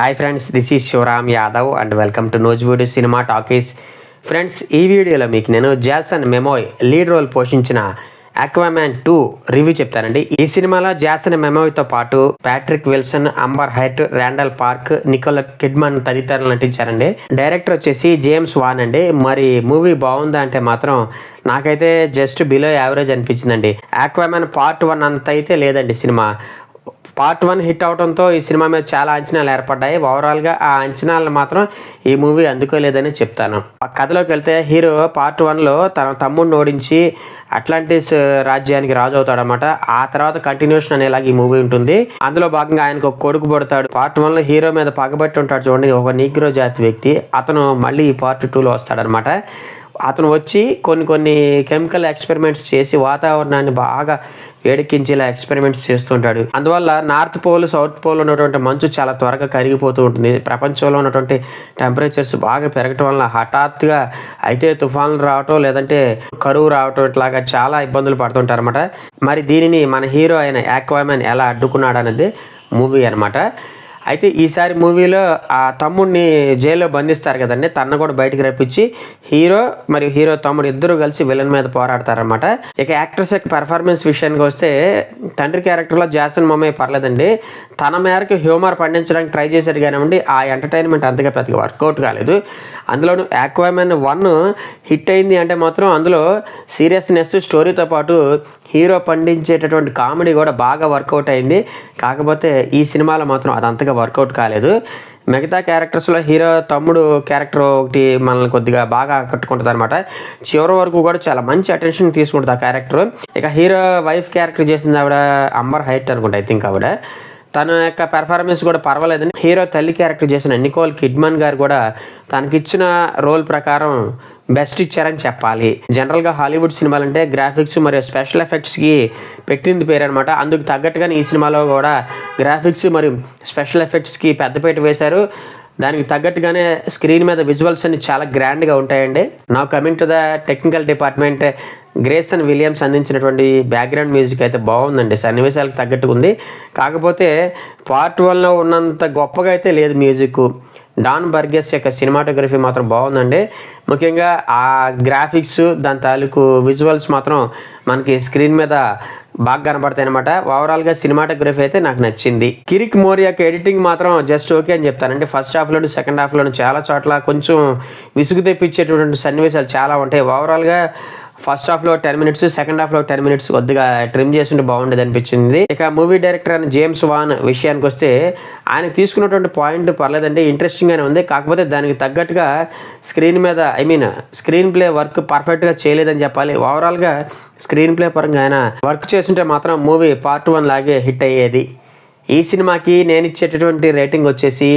Hi friends, this is Shivaram Yadav and welcome to నోజ్వుడ్ cinema talkies. Friends, ఈ వీడియోలో మీకు నేను జాసన్ మెమోయ్ లీడ్ రోల్ పోషించిన ఆక్వామ్యాన్ 2 రివ్యూ చెప్తానండి. ఈ సినిమాలో జాసన్ మెమోయ్తో పాటు Patrick Wilson, Amber Heard, Randall Park, Nicole Kidman తదితరులు నటించారండి. డైరెక్టర్ వచ్చేసి జేమ్స్ వాన్ అండి. మరి మూవీ బాగుందా అంటే మాత్రం నాకైతే జస్ట్ బిలో యావరేజ్ అనిపించిందండి. ఆక్వామ్యాన్ పార్ట్ 1 అంత అయితే లేదండి. సినిమా పార్ట్ 1 హిట్ అవడంతో ఈ సినిమా మీద చాలా అంచనాలు ఏర్పడ్డాయి. ఓవరాల్గా ఆ అంచనాలను మాత్రం ఈ మూవీ అందుకోలేదని చెప్తాను. ఆ కథలోకి వెళ్తే హీరో పార్ట్ 1లో తన తమ్ముడిని ఓడించి అట్లాంటిస్ రాజ్యానికి రాజు అవుతాడనమాట. ఆ తర్వాత కంటిన్యూషన్ అనేలాగా ఈ మూవీ ఉంటుంది. అందులో భాగంగా ఆయనకు ఒక కొడుకు పుడతాడు. పార్ట్ 1లో హీరో మీద పగబట్టి ఉంటాడు చూడండి, ఒక నీగ్రో జాతి వ్యక్తి. అతను మళ్ళీ ఈ పార్ట్ 2లో వస్తాడనమాట. అతను వచ్చి కొన్ని కెమికల్ ఎక్స్పెరిమెంట్స్ చేసి వాతావరణాన్ని బాగా వేడెక్కించేలా ఎక్స్పెరిమెంట్స్ చేస్తుంటాడు. అందువల్ల నార్త్ పోల్, సౌత్ పోల్ ఉన్నటువంటి మంచు చాలా త్వరగా కరిగిపోతూ ఉంటుంది. ప్రపంచంలో ఉన్నటువంటి టెంపరేచర్స్ బాగా పెరగటం వల్ల హఠాత్తుగా అయితే తుఫాన్లు రావటం, లేదంటే కరువు రావటం, ఇట్లాగా చాలా ఇబ్బందులు పడుతుంటారు అనమాట. మరి దీనిని మన హీరో అయిన ఆక్వామ్యాన్ ఎలా అడ్డుకున్నాడు అనేది మూవీ అనమాట. అయితే ఈసారి మూవీలో ఆ తమ్ముడిని జైల్లో బంధిస్తారు కదండి, తనను కూడా బయటకు రప్పించి హీరో మరియు హీరో తమ్ముడు ఇద్దరు కలిసి విలన్ మీద పోరాడతారనమాట. ఇక యాక్టర్స్ యొక్క పెర్ఫార్మెన్స్ విషయానికి వస్తే తండ్రి క్యారెక్టర్లో జాసన్ మెమోయ్ పర్లేదండి. తన మేరకు హ్యూమర్ పండించడానికి ట్రై చేశాడు కానివ్వండి, ఆ ఎంటర్టైన్మెంట్ అంతగా పెద్దగా వర్కౌట్ కాలేదు. అందులోనూ ఆక్వామ్యాన్ 1 హిట్ అయింది అంటే మాత్రం అందులో సీరియస్నెస్, స్టోరీతో పాటు హీరో పండించేటటువంటి కామెడీ కూడా బాగా వర్కౌట్ అయింది. కాకపోతే ఈ సినిమాలో మాత్రం అది అంతగా వర్కౌట్ కాలేదు. మిగతా క్యారెక్టర్స్లో హీరో తమ్ముడు క్యారెక్టర్ ఒకటి మనల్ని కొద్దిగా బాగా ఆకట్టుకుంటుంది అనమాట. చివరి వరకు కూడా చాలా మంచి అటెన్షన్ తీసుకుంటుంది ఆ క్యారెక్టర్. ఇక హీరో వైఫ్ క్యారెక్టర్ చేసింది ఆవిడ అంబర్ హర్ట్ అనుకుంటా, ఐ థింక్ ఆవిడ. తన యొక్క పెర్ఫార్మెన్స్ కూడా పర్వాలేదని హీరో తల్లి క్యారెక్టర్ చేసిన నికోల్ కిడ్మన్ గారు కూడా తనకిచ్చిన రోల్ ప్రకారం బెస్ట్ ఇచ్చారని చెప్పాలి. జనరల్గా హాలీవుడ్ సినిమాలు అంటే గ్రాఫిక్స్ మరియు స్పెషల్ ఎఫెక్ట్స్కి పెట్టింది పేరు అనమాట. అందుకు తగ్గట్టుగానే ఈ సినిమాలో కూడా గ్రాఫిక్స్ మరియు స్పెషల్ ఎఫెక్ట్స్కి పెద్దపీట వేశారు. దానికి తగ్గట్టుగానే స్క్రీన్ మీద విజువల్స్ అన్ని చాలా గ్రాండ్గా ఉంటాయండి. నా coming to the technical department, gracing Williams అందించినటువంటి బ్యాక్గ్రౌండ్ మ్యూజిక్ అయితే బాగుందండి, సన్నివేశాలకు తగ్గట్టుగా ఉంది. కాకపోతే పార్ట్ 1లో ఉన్నంత గొప్పగా అయితే లేదు మ్యూజిక్. డాన్ బర్గెస్ యొక్క సినిమాటోగ్రఫీ మాత్రం బాగుందండి. ముఖ్యంగా ఆ గ్రాఫిక్స్, దాని తాలూకు విజువల్స్ మాత్రం మనకి స్క్రీన్ మీద బాగా కనబడతాయి అనమాట. ఓవరాల్గా సినిమాటోగ్రఫీ అయితే నాకు నచ్చింది. కిరిక్ మోరియా ఎడిటింగ్ మాత్రం జస్ట్ ఓకే అని చెప్తానండి. ఫస్ట్ హాఫ్లోను, సెకండ్ హాఫ్లోను చాలా చోట్ల కొంచెం విసుగు తెప్పించేటువంటి సన్నివేశాలు చాలా ఉంటాయి. ఓవరాల్గా ఫస్ట్ హాఫ్లో 10 minutes, సెకండ్ హాఫ్లో 10 minutes కొద్దిగా ట్రిమ్ చేస్తుంటే బాగుండేది అనిపించింది. ఇక మూవీ డైరెక్టర్ అయిన జేమ్స్ వాన్ విషయానికి వస్తే ఆయన తీసుకున్నటువంటి పాయింట్ పర్లేదండి, ఇంట్రెస్టింగ్గానే ఉంది. కాకపోతే దానికి తగ్గట్టుగా స్క్రీన్ మీద స్క్రీన్ ప్లే వర్క్ పర్ఫెక్ట్గా చేయలేదని చెప్పాలి. ఓవరాల్గా స్క్రీన్ ప్లే పరంగా ఆయన వర్క్ చేస్తుంటే మాత్రం మూవీ పార్ట్ 1 లాగే హిట్ అయ్యేది. ఈ సినిమాకి నేను ఇచ్చేటటువంటి రేటింగ్ వచ్చేసి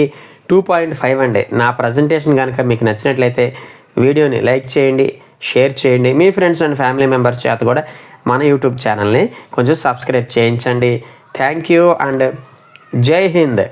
2.5 అండి. నా ప్రజెంటేషన్ కనుక మీకు నచ్చినట్లయితే వీడియోని లైక్ చేయండి, షేర్ చేయండి. మీ ఫ్రెండ్స్ అండ్ ఫ్యామిలీ మెంబర్స్ చేత కూడా మన యూట్యూబ్ ఛానల్ని కొంచెం సబ్స్క్రైబ్ చేయించండి. థ్యాంక్ యూ అండ్ జై హింద్.